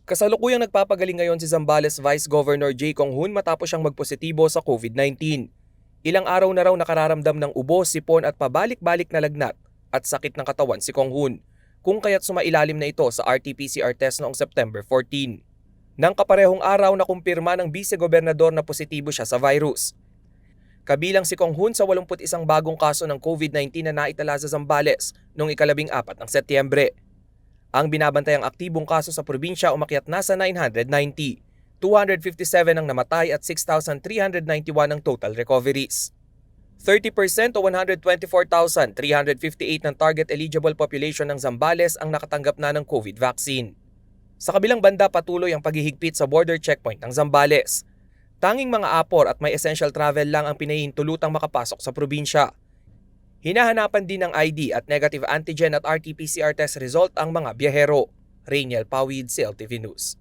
Kasalukuyang nagpapagaling ngayon si Zambales Vice Governor Jay Conghun matapos siyang magpositibo sa COVID-19. Ilang araw na raw nakararamdam ng ubo, sipon at pabalik-balik na lagnat at sakit ng katawan si Conghun, kung kaya't sumailalim na ito sa RT-PCR test noong September 14. Nang kaparehong araw na kumpirma ng Vice-Gobernador na positibo siya sa virus. Kabilang si Conghun sa 81 bagong kaso ng COVID-19 na naitala sa Zambales noong ika-14 ng Setyembre. Ang binabantayang aktibong kaso sa probinsya umakyat na sa 990, 257 ang namatay at 6,391 ang total recoveries. 30% o 124,358 ng target eligible population ng Zambales ang nakatanggap na ng COVID vaccine. Sa kabilang banda, patuloy ang paghihigpit sa border checkpoint ng Zambales. Tanging mga apor at may essential travel lang ang pinahihintulutang makapasok sa probinsya. Hinahanapan din ng ID at negative antigen at RT-PCR test result ang mga biyahero. Rainiel Pawid, CLTV News.